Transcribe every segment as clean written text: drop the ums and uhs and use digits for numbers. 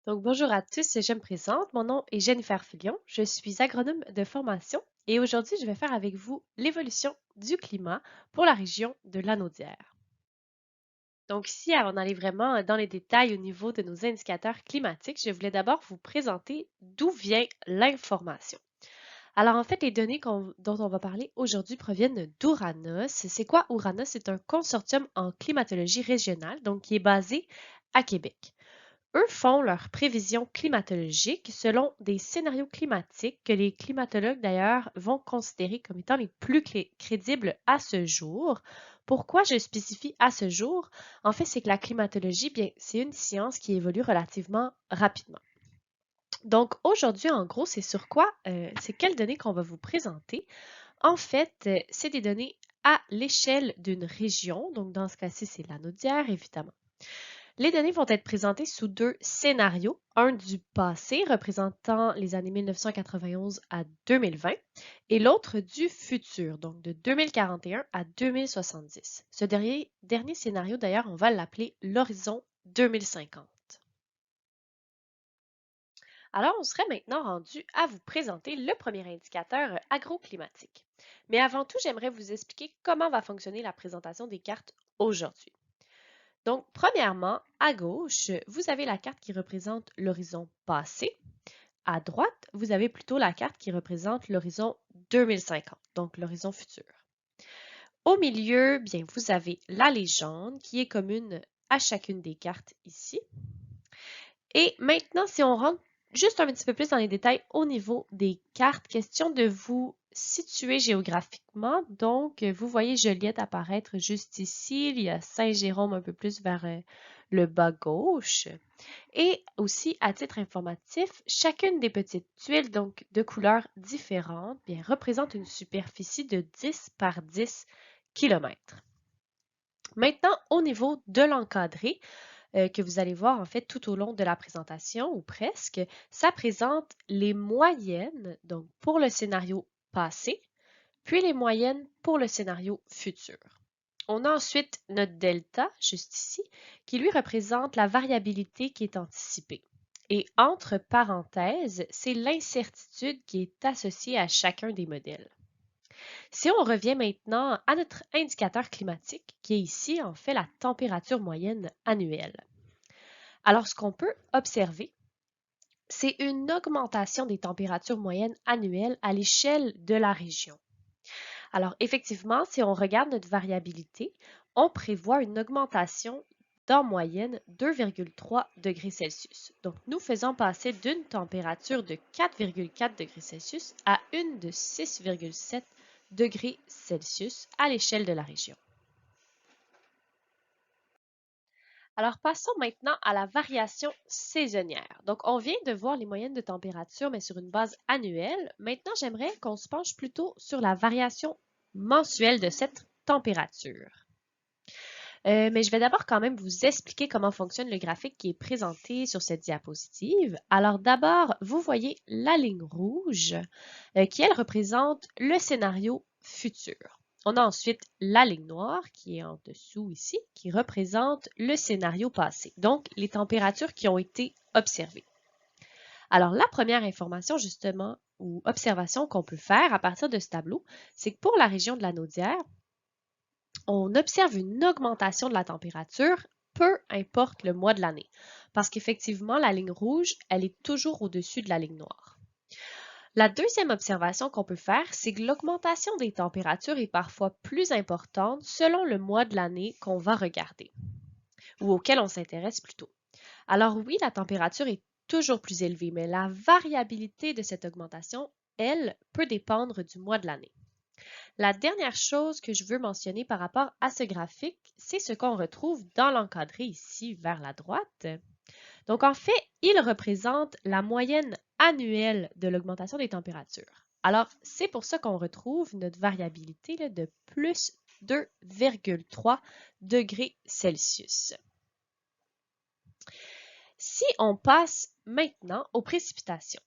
Donc, bonjour à tous, je me présente. Mon nom est Jennifer Filion. Je suis agronome de formation et aujourd'hui, je vais faire avec vous l'évolution du climat pour la région de Lanaudière. Donc, ici, avant d'aller vraiment dans les détails au niveau de nos indicateurs climatiques, je voulais d'abord vous présenter d'où vient l'information. Alors, en fait, les données dont on va parler aujourd'hui proviennent d'Ouranos. C'est quoi Ouranos? C'est un consortium en climatologie régionale, donc qui est basé à Québec. Eux font leurs prévisions climatologiques selon des scénarios climatiques que les climatologues d'ailleurs vont considérer comme étant les plus crédibles à ce jour. Pourquoi je spécifie à ce jour? En fait, c'est que la climatologie, bien, c'est une science qui évolue relativement rapidement. Donc aujourd'hui, en gros, c'est sur quoi, c'est quelles données qu'on va vous présenter. En fait, c'est des données à l'échelle d'une région. Donc dans ce cas-ci, c'est l'anodière, évidemment. Les données vont être présentées sous deux scénarios, un du passé représentant les années 1991 à 2020 et l'autre du futur, donc de 2041 à 2070. Ce dernier scénario, d'ailleurs, on va l'appeler l'horizon 2050. Alors, on serait maintenant rendu à vous présenter le premier indicateur agroclimatique. Mais avant tout, j'aimerais vous expliquer comment va fonctionner la présentation des cartes aujourd'hui. Donc, premièrement, à gauche, vous avez la carte qui représente l'horizon passé. À droite, vous avez plutôt la carte qui représente l'horizon 2050, donc l'horizon futur. Au milieu, bien, vous avez la légende qui est commune à chacune des cartes ici. Et maintenant, si on rentre juste un petit peu plus dans les détails au niveau des cartes, question de vous situer géographiquement. Donc, vous voyez Joliette apparaître juste ici. Il y a Saint-Jérôme un peu plus vers le bas gauche. Et aussi, à titre informatif, chacune des petites tuiles, donc de couleurs différentes, bien, représente une superficie de 10 par 10 km. Maintenant, au niveau de l'encadré, que vous allez voir en fait tout au long de la présentation ou presque, ça présente les moyennes, donc pour le scénario passé, puis les moyennes pour le scénario futur. On a ensuite notre delta, juste ici, qui lui représente la variabilité qui est anticipée. Et entre parenthèses, c'est l'incertitude qui est associée à chacun des modèles. Si on revient maintenant à notre indicateur climatique, qui est ici en fait la température moyenne annuelle. Alors, ce qu'on peut observer, c'est une augmentation des températures moyennes annuelles à l'échelle de la région. Alors, effectivement, si on regarde notre variabilité, on prévoit une augmentation d'en moyenne 2,3 degrés Celsius. Donc, nous faisons passer d'une température de 4,4 degrés Celsius à une de 6,7 degrés Celsius à l'échelle de la région. Alors, passons maintenant à la variation saisonnière. Donc, on vient de voir les moyennes de température, mais sur une base annuelle. Maintenant, j'aimerais qu'on se penche plutôt sur la variation mensuelle de cette température. Mais je vais d'abord quand même vous expliquer comment fonctionne le graphique qui est présenté sur cette diapositive. Alors d'abord, vous voyez la ligne rouge qui, elle, représente le scénario futur. On a ensuite la ligne noire qui est en dessous ici, qui représente le scénario passé, donc les températures qui ont été observées. Alors la première information justement ou observation qu'on peut faire à partir de ce tableau, c'est que pour la région de la Naudière, on observe une augmentation de la température, peu importe le mois de l'année, parce qu'effectivement, la ligne rouge, elle est toujours au-dessus de la ligne noire. La deuxième observation qu'on peut faire, c'est que l'augmentation des températures est parfois plus importante selon le mois de l'année qu'on va regarder, ou auquel on s'intéresse plutôt. Alors oui, la température est toujours plus élevée, mais la variabilité de cette augmentation, elle, peut dépendre du mois de l'année. La dernière chose que je veux mentionner par rapport à ce graphique, c'est ce qu'on retrouve dans l'encadré ici vers la droite. Donc en fait, il représente la moyenne annuelle de l'augmentation des températures. Alors c'est pour ça qu'on retrouve notre variabilité de plus 2,3 degrés Celsius. Si on passe maintenant aux précipitations,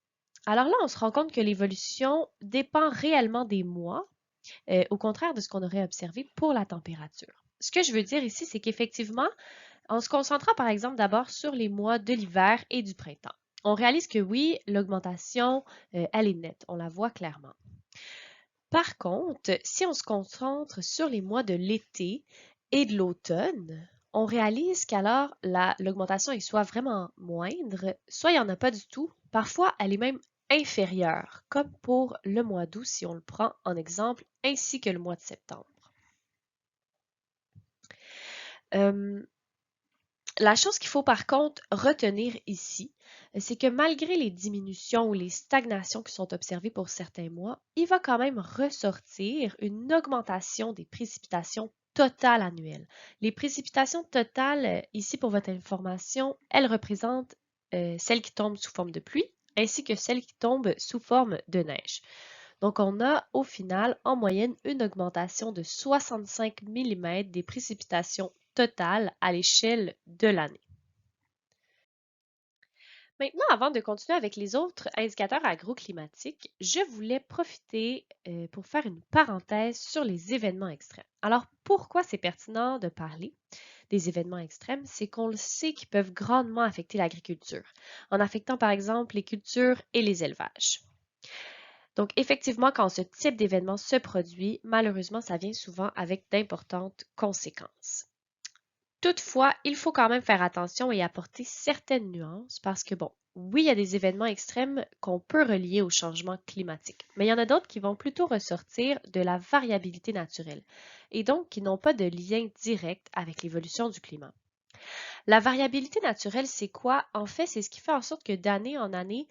alors là, on se rend compte que l'évolution dépend réellement des mois, au contraire de ce qu'on aurait observé pour la température. Ce que je veux dire ici, c'est qu'effectivement, En se concentrant par exemple d'abord sur les mois de l'hiver et du printemps, on réalise que oui, l'augmentation, elle est nette, on la voit clairement. Par contre, si on se concentre sur les mois de l'été et de l'automne, on réalise qu'alors l'augmentation est soit vraiment moindre, soit il n'y en a pas du tout. Parfois, elle est même inférieure, comme pour le mois d'août si on le prend en exemple, ainsi que le mois de septembre. Euh, La chose qu'il faut par contre retenir ici, c'est que malgré les diminutions ou les stagnations qui sont observées pour certains mois, il va quand même ressortir une augmentation des précipitations totales annuelles. Les précipitations totales, ici pour votre information, elles représentent celles qui tombent sous forme de pluie ainsi que celles qui tombent sous forme de neige. Donc, on a au final, en moyenne, une augmentation de 65 mm des précipitations totales à l'échelle de l'année. Maintenant, avant de continuer avec les autres indicateurs agroclimatiques, je voulais profiter pour faire une parenthèse sur les événements extrêmes. Alors, pourquoi c'est pertinent de parler des événements extrêmes? C'est qu'on le sait qu'ils peuvent grandement affecter l'agriculture, en affectant par exemple les cultures et les élevages. Donc, effectivement, quand ce type d'événement se produit, malheureusement, ça vient souvent avec d'importantes conséquences. Toutefois, il faut quand même faire attention et apporter certaines nuances parce que, bon, oui, il y a des événements extrêmes qu'on peut relier au changement climatique, mais il y en a d'autres qui vont plutôt ressortir de la variabilité naturelle et donc qui n'ont pas de lien direct avec l'évolution du climat. La variabilité naturelle, c'est quoi? En fait, c'est ce qui fait en sorte que d'année en année,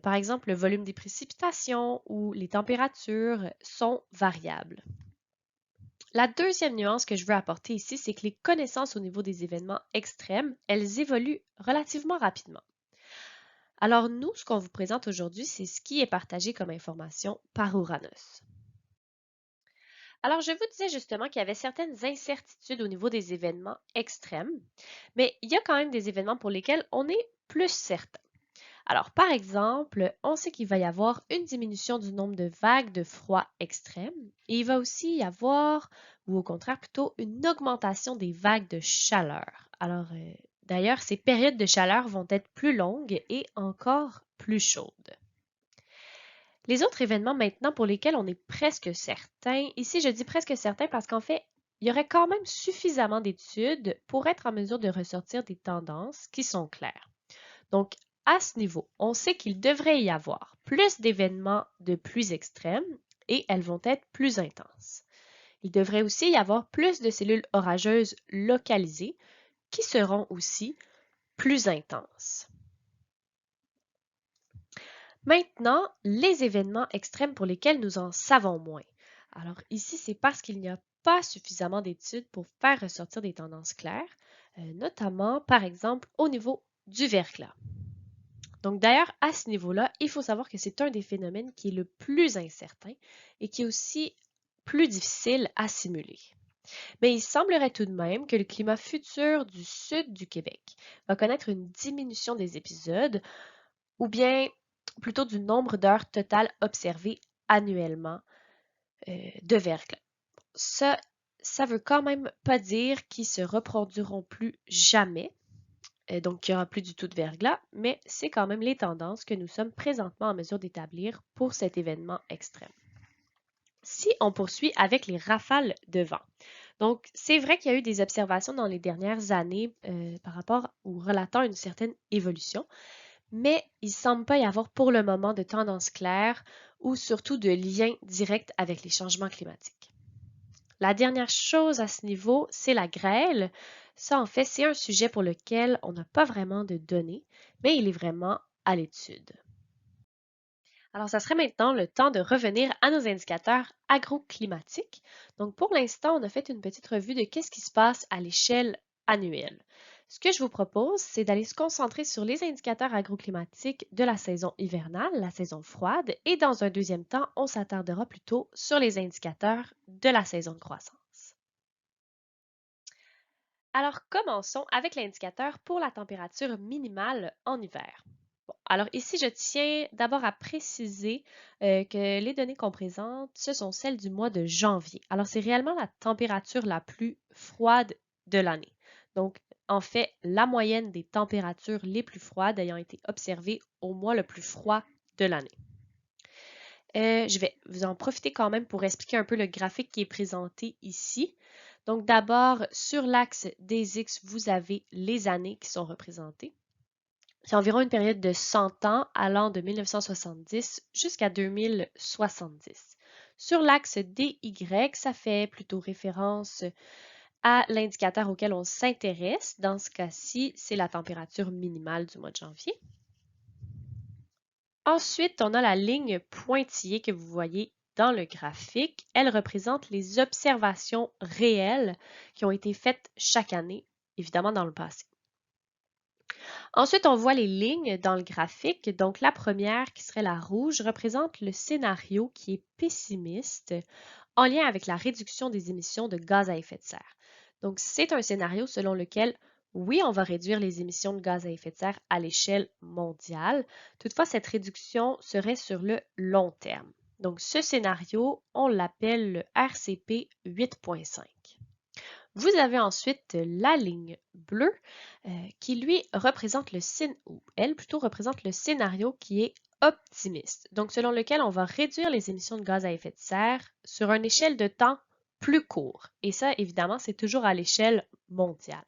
par exemple, le volume des précipitations ou les températures sont variables. La deuxième nuance que je veux apporter ici, c'est que les connaissances au niveau des événements extrêmes, elles évoluent relativement rapidement. Alors nous, ce qu'on vous présente aujourd'hui, c'est ce qui est partagé comme information par Uranus. Alors, je vous disais justement qu'il y avait certaines incertitudes au niveau des événements extrêmes, mais il y a quand même des événements pour lesquels on est plus certain. Alors, par exemple, on sait qu'il va y avoir une diminution du nombre de vagues de froid extrême et il va aussi y avoir, ou au contraire plutôt, une augmentation des vagues de chaleur. Alors, d'ailleurs, ces périodes de chaleur vont être plus longues et encore plus chaudes. Les autres événements maintenant pour lesquels on est presque certain, ici je dis presque certain parce qu'en fait, il y aurait quand même suffisamment d'études pour être en mesure de ressortir des tendances qui sont claires. Donc, à ce niveau, on sait qu'il devrait y avoir plus d'événements de pluie extrêmes et elles vont être plus intenses. Il devrait aussi y avoir plus de cellules orageuses localisées qui seront aussi plus intenses. Maintenant, les événements extrêmes pour lesquels nous en savons moins. Alors ici, c'est parce qu'il n'y a pas suffisamment d'études pour faire ressortir des tendances claires, notamment par exemple au niveau du verglas. Donc d'ailleurs, à ce niveau-là, il faut savoir que c'est un des phénomènes qui est le plus incertain et qui est aussi plus difficile à simuler. Mais il semblerait tout de même que le climat futur du sud du Québec va connaître une diminution des épisodes ou bien plutôt du nombre d'heures totales observées annuellement de verglas. Ça veut quand même pas dire qu'ils se reproduiront plus jamais, donc il n'y aura plus du tout de verglas, mais c'est quand même les tendances que nous sommes présentement en mesure d'établir pour cet événement extrême. Si on poursuit avec les rafales de vent, donc c'est vrai qu'il y a eu des observations dans les dernières années par rapport ou relatant une certaine évolution, mais il ne semble pas y avoir pour le moment de tendance claire ou surtout de lien direct avec les changements climatiques. La dernière chose à ce niveau, c'est la grêle. Ça, en fait, c'est un sujet pour lequel on n'a pas vraiment de données, mais il est vraiment à l'étude. Alors, ça serait maintenant le temps de revenir à nos indicateurs agroclimatiques. Donc, pour l'instant, on a fait une petite revue de qu'est-ce qui se passe à l'échelle annuelle. Ce que je vous propose, c'est d'aller se concentrer sur les indicateurs agroclimatiques de la saison hivernale, la saison froide, et dans un deuxième temps, on s'attardera plutôt sur les indicateurs de la saison de croissance. Alors, commençons avec l'indicateur pour la température minimale en hiver. Bon, alors ici, je tiens d'abord à préciser que les données qu'on présente, ce sont celles du mois de janvier. Alors, c'est réellement la température la plus froide de l'année. Donc, en fait la moyenne des températures les plus froides ayant été observées au mois le plus froid de l'année. Je vais vous en profiter quand même pour expliquer un peu le graphique qui est présenté ici. Donc d'abord, sur l'axe des X, vous avez les années qui sont représentées. C'est environ une période de 100 ans allant de 1970 jusqu'à 2070. Sur l'axe des Y, ça fait plutôt référence à l'indicateur auquel on s'intéresse. Dans ce cas-ci, c'est la température minimale du mois de janvier. Ensuite, on a la ligne pointillée que vous voyez dans le graphique. Elle représente les observations réelles qui ont été faites chaque année, évidemment dans le passé. Ensuite, on voit les lignes dans le graphique. Donc, la première, qui serait la rouge, représente le scénario qui est pessimiste en lien avec la réduction des émissions de gaz à effet de serre. Donc, c'est un scénario selon lequel, oui, on va réduire les émissions de gaz à effet de serre à l'échelle mondiale. Toutefois, cette réduction serait sur le long terme. Donc, ce scénario, on l'appelle le RCP 8.5. Vous avez ensuite la ligne bleue qui, lui, représente elle plutôt représente le scénario qui est optimiste, donc selon lequel on va réduire les émissions de gaz à effet de serre sur une échelle de temps plus court. Et ça, évidemment, c'est toujours à l'échelle mondiale.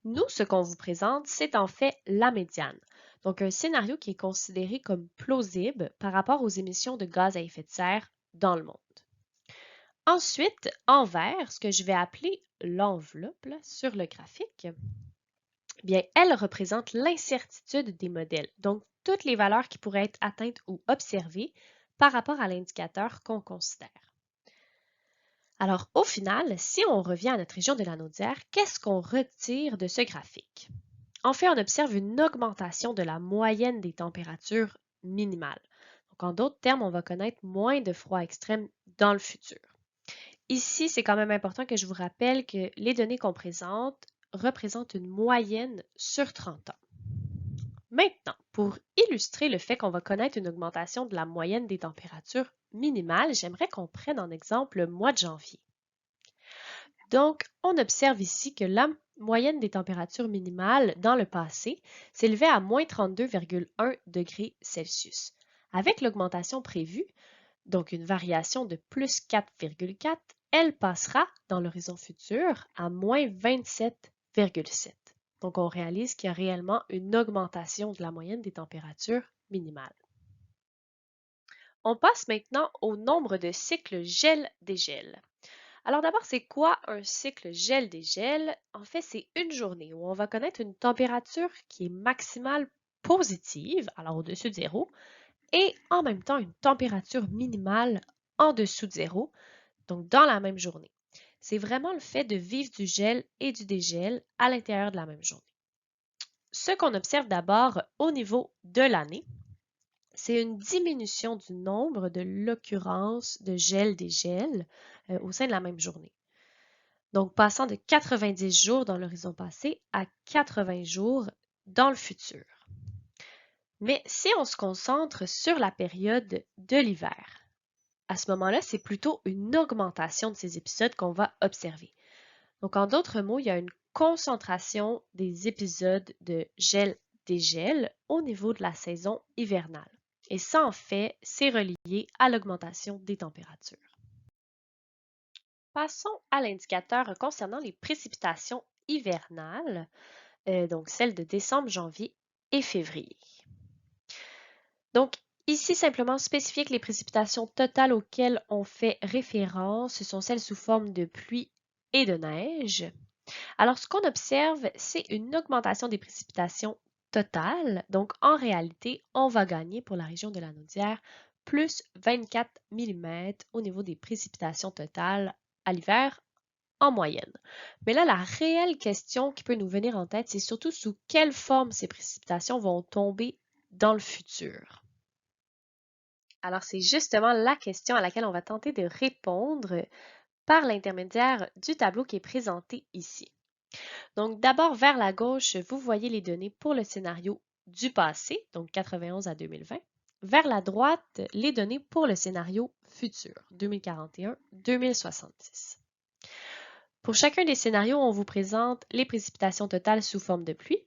Nous, ce qu'on vous présente, c'est en fait la médiane. Donc, un scénario qui est considéré comme plausible par rapport aux émissions de gaz à effet de serre dans le monde. Ensuite, en vert, ce que je vais appeler l'enveloppe sur le graphique, bien, elle représente l'incertitude des modèles, donc toutes les valeurs qui pourraient être atteintes ou observées par rapport à l'indicateur qu'on considère. Alors, au final, si on revient à notre région de la Naudière, qu'est-ce qu'on retire de ce graphique? En fait, on observe une augmentation de la moyenne des températures minimales. Donc, en d'autres termes, on va connaître moins de froid extrême dans le futur. Ici, c'est quand même important que je vous rappelle que les données qu'on présente représentent une moyenne sur 30 ans. Maintenant, pour illustrer le fait qu'on va connaître une augmentation de la moyenne des températures minimales, j'aimerais qu'on prenne en exemple le mois de janvier. Donc, on observe ici que la moyenne des températures minimales dans le passé s'élevait à moins 32,1 degrés Celsius. Avec l'augmentation prévue, donc une variation de plus 4,4, elle passera dans l'horizon futur à moins 27,7. Donc on réalise qu'il y a réellement une augmentation de la moyenne des températures minimales. On passe maintenant au nombre de cycles gel-dégel. Alors d'abord, c'est quoi un cycle gel-dégel? En fait, c'est une journée où on va connaître une température qui est maximale positive, alors au-dessus de zéro, et en même temps une température minimale en dessous de zéro, donc dans la même journée. C'est vraiment le fait de vivre du gel et du dégel à l'intérieur de la même journée. Ce qu'on observe d'abord au niveau de l'année, c'est une diminution du nombre de l'occurrence de gel-dégel au sein de la même journée. Donc, passant de 90 jours dans l'horizon passé à 80 jours dans le futur. Mais si on se concentre sur la période de l'hiver, à ce moment-là, c'est plutôt une augmentation de ces épisodes qu'on va observer. Donc, en d'autres mots, il y a une concentration des épisodes de gel-dégel au niveau de la saison hivernale. Et ça, en fait, c'est relié à l'augmentation des températures. Passons à l'indicateur concernant les précipitations hivernales, donc celles de décembre, janvier et février. Donc, ici, simplement spécifier que les précipitations totales auxquelles on fait référence, ce sont celles sous forme de pluie et de neige. Alors, ce qu'on observe, c'est une augmentation des précipitations totales. Donc, en réalité, on va gagner pour la région de la Naudière plus 24 mm au niveau des précipitations totales à l'hiver en moyenne. Mais là, la réelle question qui peut nous venir en tête, c'est surtout sous quelle forme ces précipitations vont tomber dans le futur. Alors, c'est justement la question à laquelle on va tenter de répondre par l'intermédiaire du tableau qui est présenté ici. Donc, d'abord, vers la gauche, vous voyez les données pour le scénario du passé, donc 91 à 2020. Vers la droite, les données pour le scénario futur, 2041-2070. Pour chacun des scénarios, on vous présente les précipitations totales sous forme de pluie,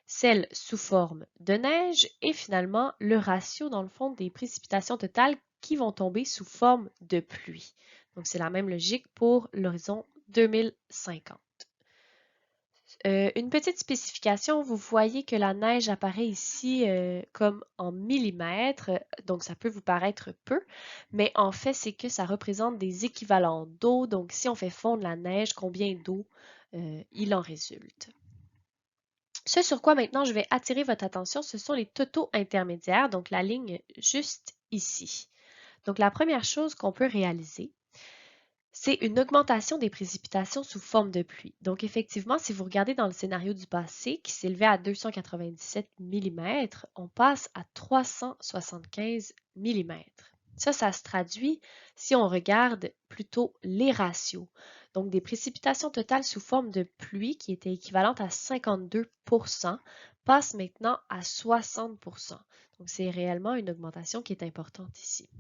celles sous forme de neige et finalement le ratio dans le fond des précipitations totales qui vont tomber sous forme de pluie. Donc c'est la même logique pour l'horizon 2050. Une petite spécification, vous voyez que la neige apparaît ici comme en millimètres, donc ça peut vous paraître peu, mais en fait, c'est que ça représente des équivalents d'eau. Donc, si on fait fondre la neige, combien d'eau il en résulte? Ce sur quoi maintenant je vais attirer votre attention, ce sont les totaux intermédiaires, donc la ligne juste ici. Donc, la première chose qu'on peut réaliser, c'est une augmentation des précipitations sous forme de pluie. Donc, effectivement, si vous regardez dans le scénario du passé qui s'élevait à 297 mm, on passe à 375 mm. Ça se traduit si on regarde plutôt les ratios. Donc, des précipitations totales sous forme de pluie qui étaient équivalentes à 52% passent maintenant à 60%. Donc, c'est réellement une augmentation qui est importante ici.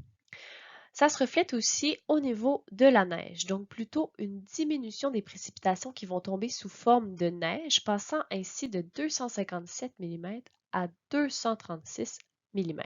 Ça se reflète aussi au niveau de la neige, donc plutôt une diminution des précipitations qui vont tomber sous forme de neige, passant ainsi de 257 mm à 236 mm.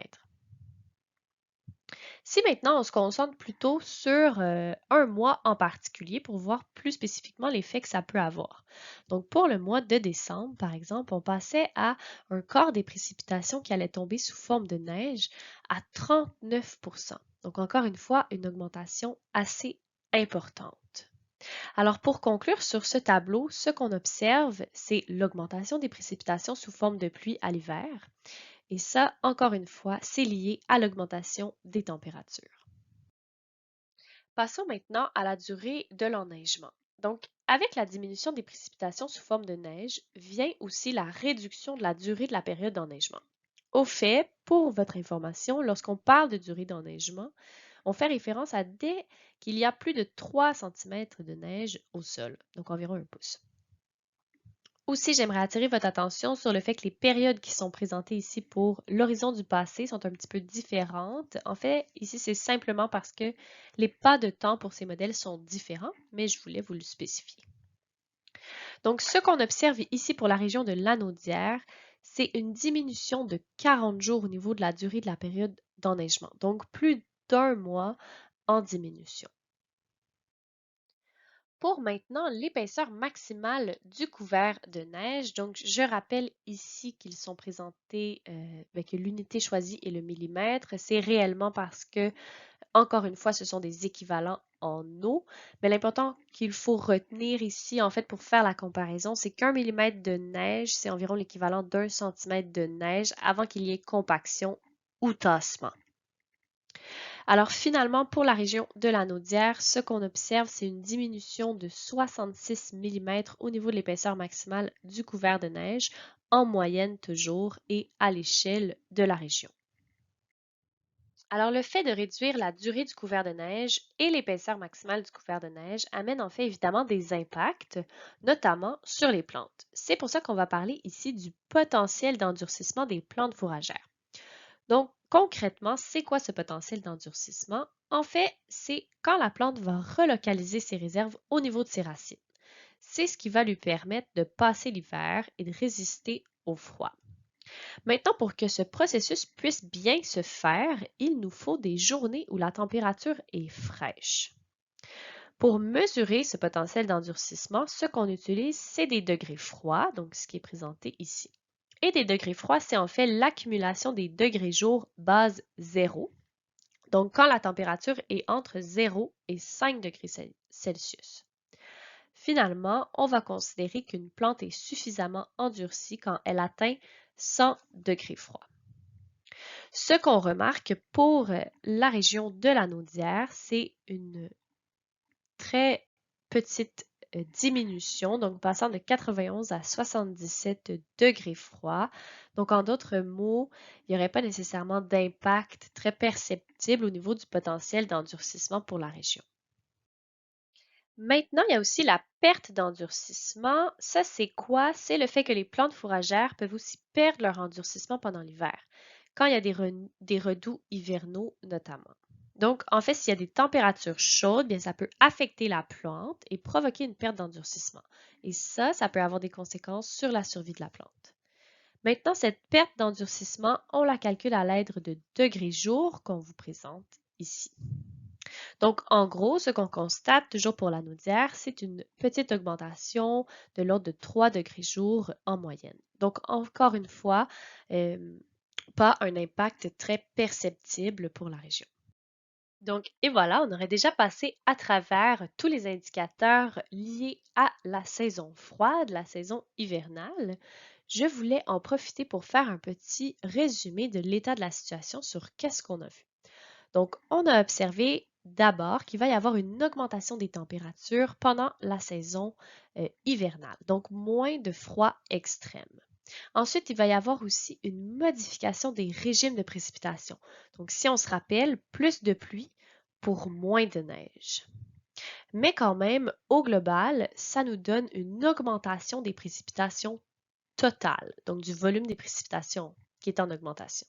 Si maintenant on se concentre plutôt sur un mois en particulier pour voir plus spécifiquement l'effet que ça peut avoir. Donc pour le mois de décembre, par exemple, on passait à un quart des précipitations qui allaient tomber sous forme de neige à 39%. Donc encore une fois, une augmentation assez importante. Alors pour conclure sur ce tableau, ce qu'on observe, c'est l'augmentation des précipitations sous forme de pluie à l'hiver. Et ça, encore une fois, c'est lié à l'augmentation des températures. Passons maintenant à la durée de l'enneigement. Donc, avec la diminution des précipitations sous forme de neige, vient aussi la réduction de la durée de la période d'enneigement. Au fait, pour votre information, lorsqu'on parle de durée d'enneigement, on fait référence à dès qu'il y a plus de 3 cm de neige au sol, donc environ 1 pouce. Aussi, j'aimerais attirer votre attention sur le fait que les périodes qui sont présentées ici pour l'horizon du passé sont un petit peu différentes. En fait, ici, c'est simplement parce que les pas de temps pour ces modèles sont différents, mais je voulais vous le spécifier. Donc, ce qu'on observe ici pour la région de Lanaudière, c'est une diminution de 40 jours au niveau de la durée de la période d'enneigement, donc plus d'1 mois en diminution. Pour maintenant, l'épaisseur maximale du couvert de neige. Donc, je rappelle ici qu'ils sont présentés, que l'unité choisie est le millimètre. C'est réellement parce que, encore une fois, ce sont des équivalents en eau. Mais l'important qu'il faut retenir ici, en fait, pour faire la comparaison, c'est qu'un millimètre de neige, c'est environ l'équivalent d'un centimètre de neige avant qu'il y ait compaction ou tassement. Alors finalement, pour la région de la Naudière, ce qu'on observe, c'est une diminution de 66 mm au niveau de l'épaisseur maximale du couvert de neige, en moyenne toujours et à l'échelle de la région. Alors le fait de réduire la durée du couvert de neige et l'épaisseur maximale du couvert de neige amène en fait évidemment des impacts, notamment sur les plantes. C'est pour ça qu'on va parler ici du potentiel d'endurcissement des plantes fourragères. Donc, concrètement, c'est quoi ce potentiel d'endurcissement? En fait, c'est quand la plante va relocaliser ses réserves au niveau de ses racines. C'est ce qui va lui permettre de passer l'hiver et de résister au froid. Maintenant, pour que ce processus puisse bien se faire, il nous faut des journées où la température est fraîche. Pour mesurer ce potentiel d'endurcissement, ce qu'on utilise, c'est des degrés froids, donc ce qui est présenté ici. Et des degrés froids, c'est en fait l'accumulation des degrés jour base 0. Donc, quand la température est entre 0 et 5 degrés Celsius. Finalement, on va considérer qu'une plante est suffisamment endurcie quand elle atteint 100 degrés froids. Ce qu'on remarque pour la région de la Naudière, c'est une très petite diminution, donc passant de 91 à 77 degrés froid. Donc, en d'autres mots, il n'y aurait pas nécessairement d'impact très perceptible au niveau du potentiel d'endurcissement pour la région. Maintenant, il y a aussi la perte d'endurcissement. Ça, c'est quoi? C'est le fait que les plantes fourragères peuvent aussi perdre leur endurcissement pendant l'hiver, quand il y a des redoux hivernaux notamment. Donc, en fait, s'il y a des températures chaudes, bien, ça peut affecter la plante et provoquer une perte d'endurcissement. Et ça peut avoir des conséquences sur la survie de la plante. Maintenant, cette perte d'endurcissement, on la calcule à l'aide de degrés jour qu'on vous présente ici. Donc, en gros, ce qu'on constate toujours pour la naudière, c'est une petite augmentation de l'ordre de 3 degrés jour en moyenne. Donc, encore une fois, euh, pas un impact très perceptible pour la région. Donc, et voilà, on aurait déjà passé à travers tous les indicateurs liés à la saison froide, la saison hivernale. Je voulais en profiter pour faire un petit résumé de l'état de la situation sur qu'est-ce qu'on a vu. Donc, on a observé d'abord qu'il va y avoir une augmentation des températures pendant la saison hivernale, donc moins de froid extrême. Ensuite, il va y avoir aussi une modification des régimes de précipitation. Donc, si on se rappelle, plus de pluie pour moins de neige. Mais quand même, au global, ça nous donne une augmentation des précipitations totales, donc du volume des précipitations qui est en augmentation.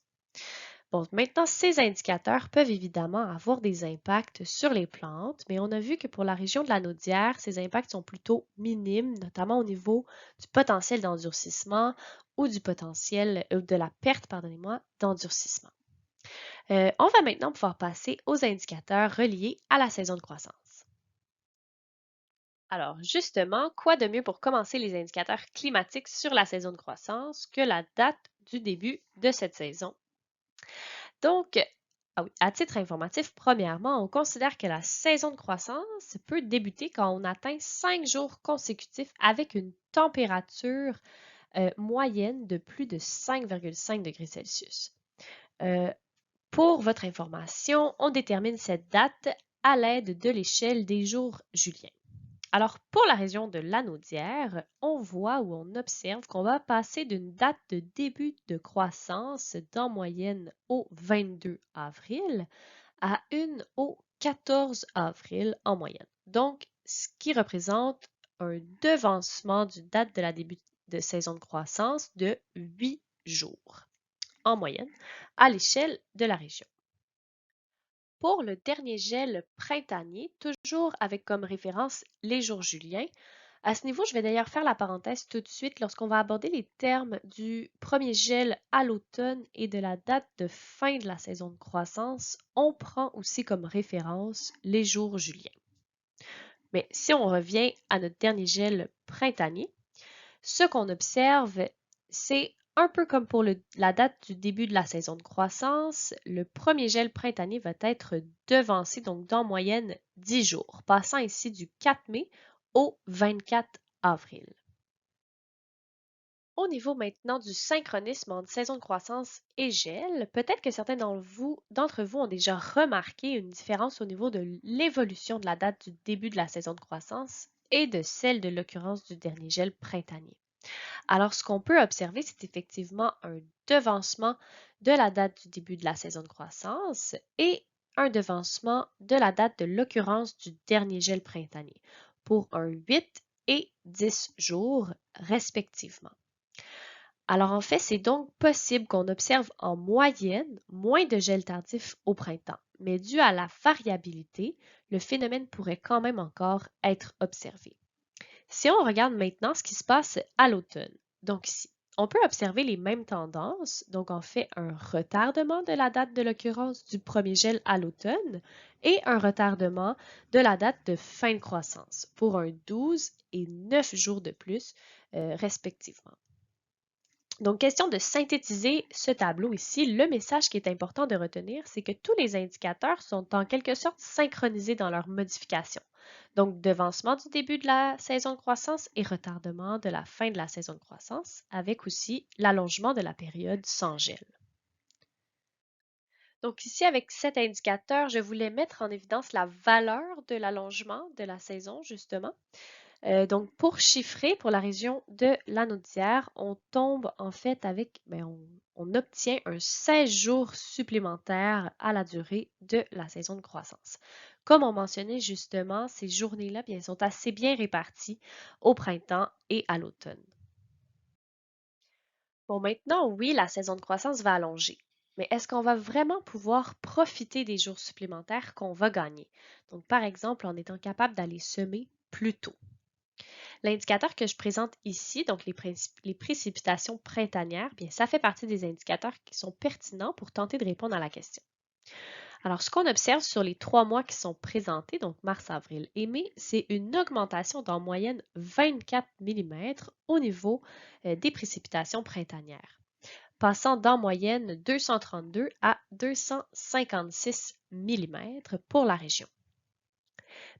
Bon, maintenant, ces indicateurs peuvent évidemment avoir des impacts sur les plantes, mais on a vu que pour la région de la Naudière, ces impacts sont plutôt minimes, notamment au niveau du potentiel d'endurcissement ou du potentiel de la perte, pardonnez-moi, d'endurcissement. On va maintenant pouvoir passer aux indicateurs reliés à la saison de croissance. Alors, justement, quoi de mieux pour commencer les indicateurs climatiques sur la saison de croissance que la date du début de cette saison? Donc, ah oui, à titre informatif, premièrement, on considère que la saison de croissance peut débuter quand on atteint 5 jours consécutifs avec une température moyenne de plus de 5,5 degrés Celsius. Euh, pour votre information, on détermine cette date à l'aide de l'échelle des jours juliens. Alors, pour la région de l'Anaudière, on voit ou on observe qu'on va passer d'une date de début de croissance d'en moyenne au 22 avril à une au 14 avril en moyenne. Donc, ce qui représente un devancement du date de la début de saison de croissance de 8 jours en moyenne à l'échelle de la région. Pour le dernier gel printanier, toujours avec comme référence les jours juliens, à ce niveau, je vais d'ailleurs faire la parenthèse tout de suite lorsqu'on va aborder les termes du premier gel à l'automne et de la date de fin de la saison de croissance, on prend aussi comme référence les jours juliens. Mais si on revient à notre dernier gel printanier, ce qu'on observe, c'est un peu comme pour la date du début de la saison de croissance, le premier gel printanier va être devancé, donc d'en moyenne 10 jours, passant ici du 4 mai au 24 avril. Au niveau maintenant du synchronisme entre saison de croissance et gel, peut-être que certains d'entre vous ont déjà remarqué une différence au niveau de l'évolution de la date du début de la saison de croissance et de celle de l'occurrence du dernier gel printanier. Alors, ce qu'on peut observer, c'est effectivement un devancement de la date du début de la saison de croissance et un devancement de la date de l'occurrence du dernier gel printanier pour un 8 et 10 jours respectivement. Alors en fait, c'est donc possible qu'on observe en moyenne moins de gel tardif au printemps, mais dû à la variabilité, le phénomène pourrait quand même encore être observé. Si on regarde maintenant ce qui se passe à l'automne, donc ici, on peut observer les mêmes tendances, donc on fait un retardement de la date de l'occurrence du premier gel à l'automne et un retardement de la date de fin de croissance pour un 12 et 9 jours de plus respectivement. Donc, question de synthétiser ce tableau ici, le message qui est important de retenir, c'est que tous les indicateurs sont en quelque sorte synchronisés dans leur modification. Donc, devancement du début de la saison de croissance et retardement de la fin de la saison de croissance, avec aussi l'allongement de la période sans gel. Donc ici, avec cet indicateur, je voulais mettre en évidence la valeur de l'allongement de la saison, justement. Donc, pour chiffrer, pour la région de l'Anaudière, on tombe en fait avec, on obtient un 16 jours supplémentaires à la durée de la saison de croissance. Comme on mentionnait justement, ces journées-là, bien, sont assez bien réparties au printemps et à l'automne. Bon, maintenant, oui, la saison de croissance va allonger. Mais est-ce qu'on va vraiment pouvoir profiter des jours supplémentaires qu'on va gagner? Donc, par exemple, en étant capable d'aller semer plus tôt. L'indicateur que je présente ici, donc les précipitations printanières, bien, ça fait partie des indicateurs qui sont pertinents pour tenter de répondre à la question. Alors, ce qu'on observe sur les 3 mois qui sont présentés, donc mars, avril et mai, c'est une augmentation d'en moyenne 24 mm au niveau des précipitations printanières, passant d'en moyenne 232 à 256 mm pour la région.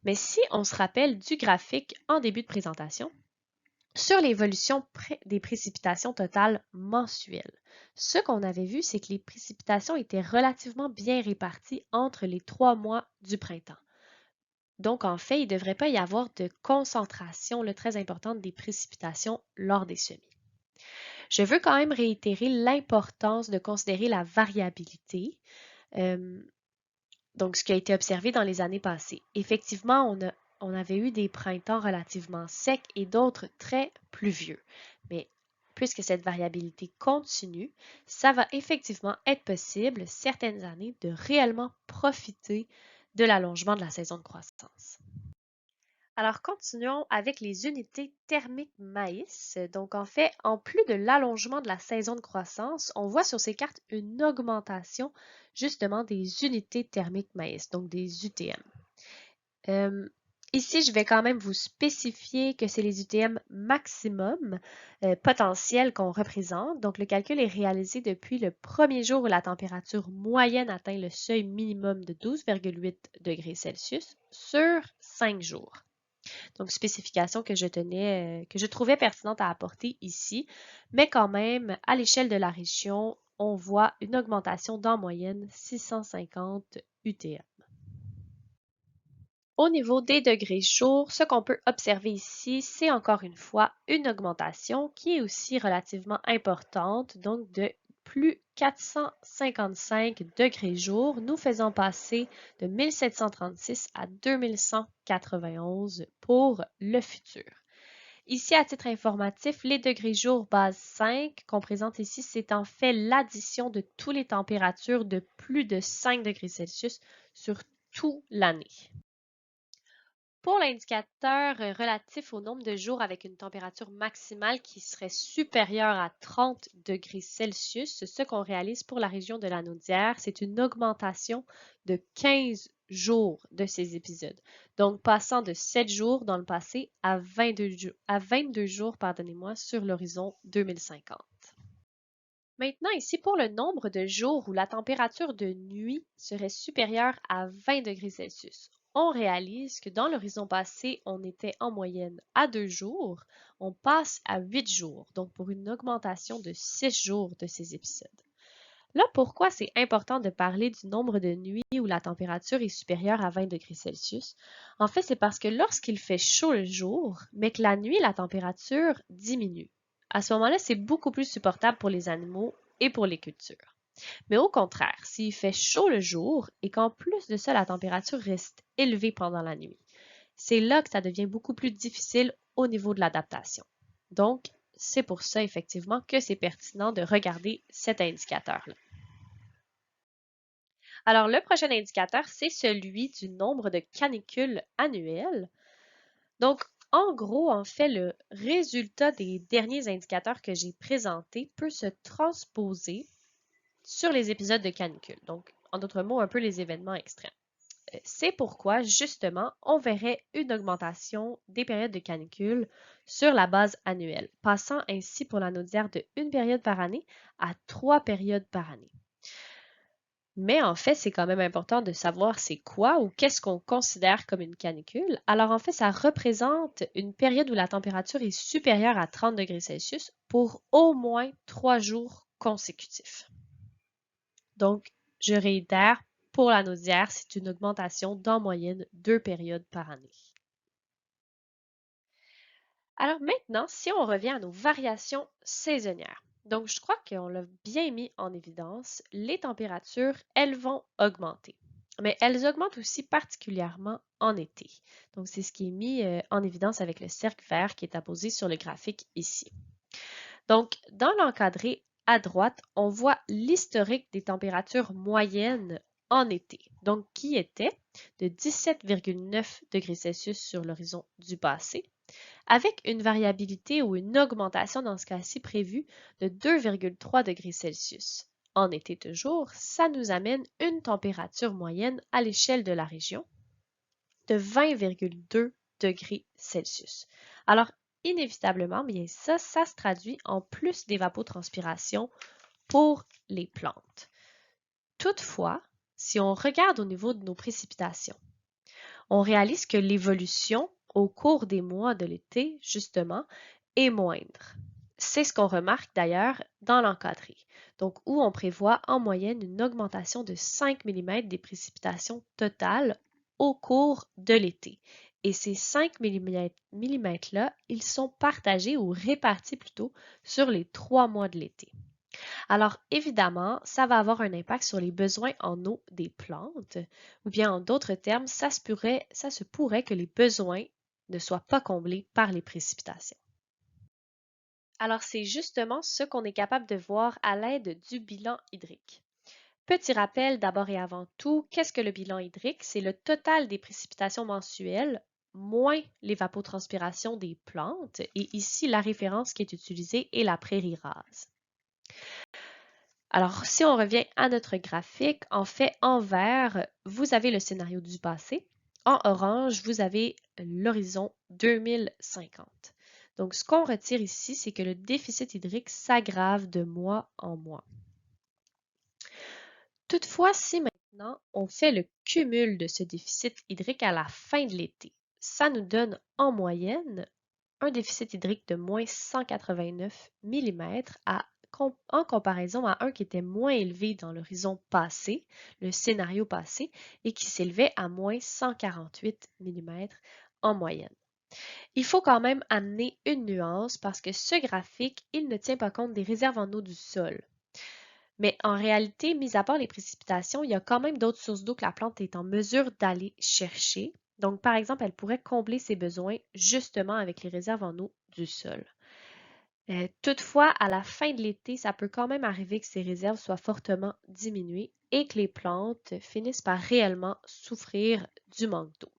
Mais si on se rappelle du graphique en début de présentation, sur l'évolution des précipitations totales mensuelles, ce qu'on avait vu, c'est que les précipitations étaient relativement bien réparties entre les 3 mois du printemps. Donc, en fait, il ne devrait pas y avoir de concentration très importante des précipitations lors des semis. Je veux quand même réitérer l'importance de considérer la variabilité, euh, donc ce qui a été observé dans les années passées. Effectivement, on avait eu des printemps relativement secs et d'autres très pluvieux. Mais puisque cette variabilité continue, ça va effectivement être possible certaines années de réellement profiter de l'allongement de la saison de croissance. Alors, continuons avec les unités thermiques maïs. Donc, en fait, en plus de l'allongement de la saison de croissance, on voit sur ces cartes une augmentation justement des unités thermiques maïs, donc des UTM. Ici, je vais quand même vous spécifier que c'est les UTM maximum potentiels qu'on représente. Donc, le calcul est réalisé depuis le premier jour où la température moyenne atteint le seuil minimum de 12,8 degrés Celsius sur 5 jours. Donc, spécification que je trouvais pertinente à apporter ici, mais quand même, à l'échelle de la région, on voit une augmentation d'en moyenne 650 UTM. Au niveau des degrés jour, ce qu'on peut observer ici, c'est encore une fois une augmentation qui est aussi relativement importante, donc de plus 455 degrés jour, nous faisant passer de 1736 à 2191 pour le futur. Ici, à titre informatif, les degrés jour base 5 qu'on présente ici, c'est en fait l'addition de toutes les températures de plus de 5 degrés Celsius sur toute l'année. Pour l'indicateur relatif au nombre de jours avec une température maximale qui serait supérieure à 30 degrés Celsius, ce qu'on réalise pour la région de la Naudière, c'est une augmentation de 15 jours de ces épisodes. Donc, passant de 7 jours dans le passé à 22 jours, pardonnez-moi, sur l'horizon 2050. Maintenant, ici, pour le nombre de jours où la température de nuit serait supérieure à 20 degrés Celsius, on réalise que dans l'horizon passé, on était en moyenne à 2 jours, on passe à 8 jours, donc pour une augmentation de 6 jours de ces épisodes. Là, pourquoi c'est important de parler du nombre de nuits où la température est supérieure à 20 degrés Celsius? En fait, c'est parce que lorsqu'il fait chaud le jour, mais que la nuit, la température diminue. À ce moment-là, c'est beaucoup plus supportable pour les animaux et pour les cultures. Mais au contraire, s'il fait chaud le jour et qu'en plus de ça, la température reste élevée pendant la nuit, c'est là que ça devient beaucoup plus difficile au niveau de l'adaptation. Donc, c'est pour ça effectivement que c'est pertinent de regarder cet indicateur-là. Alors, le prochain indicateur, c'est celui du nombre de canicules annuelles. Donc, en gros, en fait, le résultat des derniers indicateurs que j'ai présentés peut se transposer sur les épisodes de canicule. Donc, en d'autres mots, un peu les événements extrêmes. C'est pourquoi, justement, on verrait une augmentation des périodes de canicule sur la base annuelle, passant ainsi pour la Naudière de 1 période par année à 3 périodes par année. Mais en fait, c'est quand même important de savoir c'est quoi ou qu'est-ce qu'on considère comme une canicule. Alors en fait, ça représente une période où la température est supérieure à 30 degrés Celsius pour au moins 3 jours consécutifs. Donc, je réitère, pour la Naudière, c'est une augmentation d'en moyenne 2 périodes par année. Alors maintenant, si on revient à nos variations saisonnières. Donc, je crois qu'on l'a bien mis en évidence, les températures, elles vont augmenter. Mais elles augmentent aussi particulièrement en été. Donc, c'est ce qui est mis en évidence avec le cercle vert qui est apposé sur le graphique ici. Donc, dans l'encadré à droite, on voit l'historique des températures moyennes en été, donc qui était de 17,9 degrés Celsius sur l'horizon du passé, avec une variabilité ou une augmentation dans ce cas-ci prévue de 2,3 degrés Celsius. En été toujours, ça nous amène une température moyenne à l'échelle de la région de 20,2 degrés Celsius. Alors, inévitablement, bien ça se traduit en plus d'évapotranspiration pour les plantes. Toutefois, si on regarde au niveau de nos précipitations, on réalise que l'évolution au cours des mois de l'été, justement, est moindre. C'est ce qu'on remarque d'ailleurs dans l'encadré, donc où on prévoit en moyenne une augmentation de 5 mm des précipitations totales au cours de l'été. Et ces 5 mm-là, ils sont partagés ou répartis plutôt sur les 3 mois de l'été. Alors, évidemment, ça va avoir un impact sur les besoins en eau des plantes, ou bien en d'autres termes, ça se pourrait que les besoins ne soient pas comblés par les précipitations. Alors, c'est justement ce qu'on est capable de voir à l'aide du bilan hydrique. Petit rappel d'abord et avant tout, qu'est-ce que le bilan hydrique? C'est le total des précipitations mensuelles moins l'évapotranspiration des plantes, et ici, la référence qui est utilisée est la prairie rase. Alors, si on revient à notre graphique, en fait, en vert, vous avez le scénario du passé. En orange, vous avez l'horizon 2050. Donc, ce qu'on retire ici, c'est que le déficit hydrique s'aggrave de mois en mois. Toutefois, si maintenant on fait le cumul de ce déficit hydrique à la fin de l'été, ça nous donne en moyenne un déficit hydrique de moins 189 mm en comparaison à un qui était moins élevé dans l'horizon passé, le scénario passé, et qui s'élevait à moins 148 mm en moyenne. Il faut quand même amener une nuance parce que ce graphique, il ne tient pas compte des réserves en eau du sol. Mais en réalité, mis à part les précipitations, il y a quand même d'autres sources d'eau que la plante est en mesure d'aller chercher. Donc, par exemple, elle pourrait combler ses besoins justement avec les réserves en eau du sol. Toutefois, à la fin de l'été, ça peut quand même arriver que ces réserves soient fortement diminuées et que les plantes finissent par réellement souffrir du manque d'eau.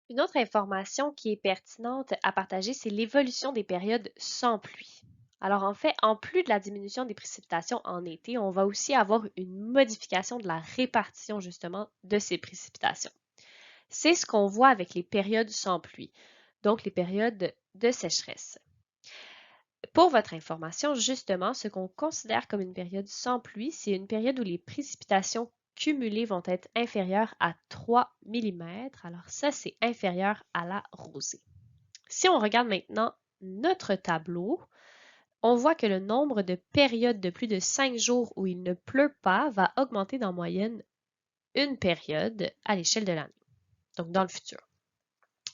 Une autre information qui est pertinente à partager, c'est l'évolution des périodes sans pluie. Alors en fait, en plus de la diminution des précipitations en été, on va aussi avoir une modification de la répartition justement de ces précipitations. C'est ce qu'on voit avec les périodes sans pluie, donc les périodes de sécheresse. Pour votre information, justement, ce qu'on considère comme une période sans pluie, c'est une période où les précipitations cumulées vont être inférieures à 3 mm. Alors ça, c'est inférieur à la rosée. Si on regarde maintenant notre tableau, on voit que le nombre de périodes de plus de 5 jours où il ne pleut pas va augmenter d'en moyenne une période à l'échelle de l'année, donc dans le futur.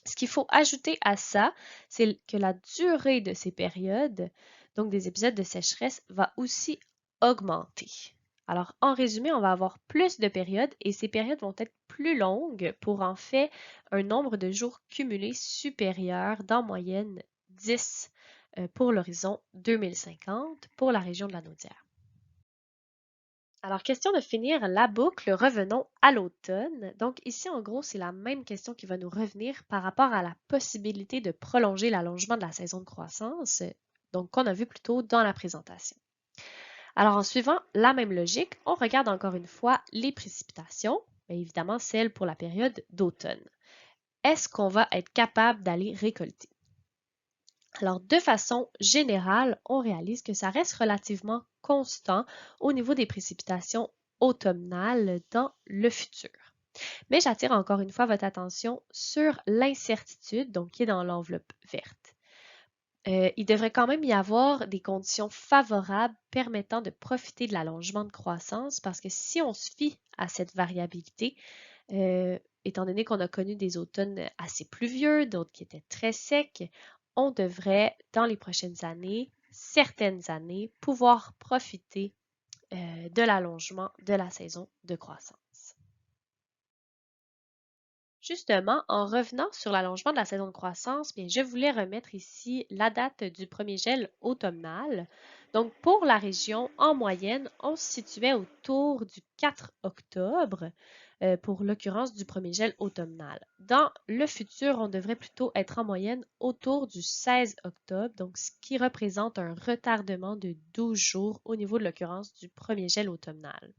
Ce qu'il faut ajouter à ça, c'est que la durée de ces périodes, donc des épisodes de sécheresse, va aussi augmenter. Alors, en résumé, on va avoir plus de périodes et ces périodes vont être plus longues pour en fait un nombre de jours cumulés supérieur d'en moyenne 10 pour l'horizon 2050 pour la région de la Naudière. Alors, question de finir la boucle, revenons à l'automne. Donc ici, en gros, c'est la même question qui va nous revenir par rapport à la possibilité de prolonger l'allongement de la saison de croissance, donc qu'on a vu plus tôt dans la présentation. Alors, en suivant la même logique, on regarde encore une fois les précipitations, bien évidemment celles pour la période d'automne. Est-ce qu'on va être capable d'aller récolter? Alors, de façon générale, on réalise que ça reste relativement constant au niveau des précipitations automnales dans le futur. Mais j'attire encore une fois votre attention sur l'incertitude, donc qui est dans l'enveloppe verte. Il devrait quand même y avoir des conditions favorables permettant de profiter de l'allongement de croissance parce que si on se fie à cette variabilité, étant donné qu'on a connu des automnes assez pluvieux, d'autres qui étaient très secs, on devrait, dans les prochaines années, certaines années, pouvoir profiter de l'allongement de la saison de croissance. Justement, en revenant sur l'allongement de la saison de croissance, bien, je voulais remettre ici la date du premier gel automnal. Donc, pour la région, en moyenne, on se situait autour du 4 octobre pour l'occurrence du premier gel automnal. Dans le futur, on devrait plutôt être en moyenne autour du 16 octobre, donc ce qui représente un retardement de 12 jours au niveau de l'occurrence du premier gel automnal.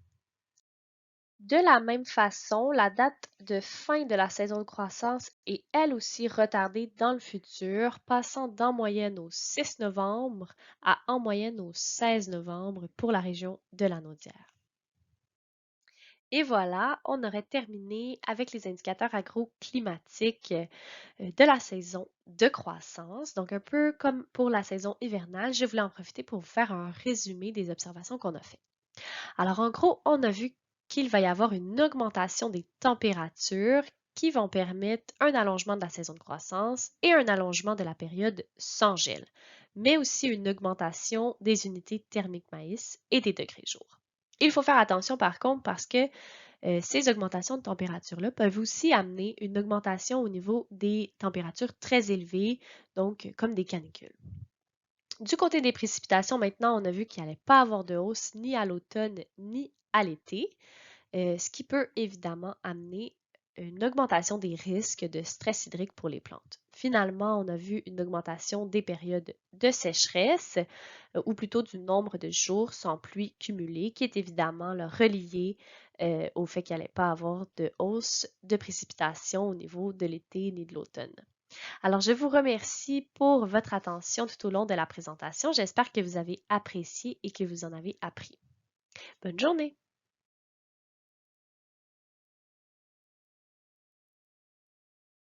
De la même façon, la date de fin de la saison de croissance est elle aussi retardée dans le futur, passant d'en moyenne au 6 novembre à en moyenne au 16 novembre pour la région de la Naudière. Et voilà, on aurait terminé avec les indicateurs agroclimatiques de la saison de croissance. Donc, un peu comme pour la saison hivernale, je voulais en profiter pour vous faire un résumé des observations qu'on a faites. Alors, en gros, on a vu qu'il va y avoir une augmentation des températures qui vont permettre un allongement de la saison de croissance et un allongement de la période sans gel, mais aussi une augmentation des unités thermiques maïs et des degrés jour. Il faut faire attention par contre parce que ces augmentations de température-là peuvent aussi amener une augmentation au niveau des températures très élevées, donc comme des canicules. Du côté des précipitations, maintenant, on a vu qu'il n'y allait pas avoir de hausse ni à l'automne ni à l'été, ce qui peut évidemment amener une augmentation des risques de stress hydrique pour les plantes. Finalement, on a vu une augmentation des périodes de sécheresse, ou plutôt du nombre de jours sans pluie cumulée, qui est évidemment relié au fait qu'il n'y allait pas avoir de hausse de précipitations au niveau de l'été ni de l'automne. Alors, je vous remercie pour votre attention tout au long de la présentation. J'espère que vous avez apprécié et que vous en avez appris. Bonne journée!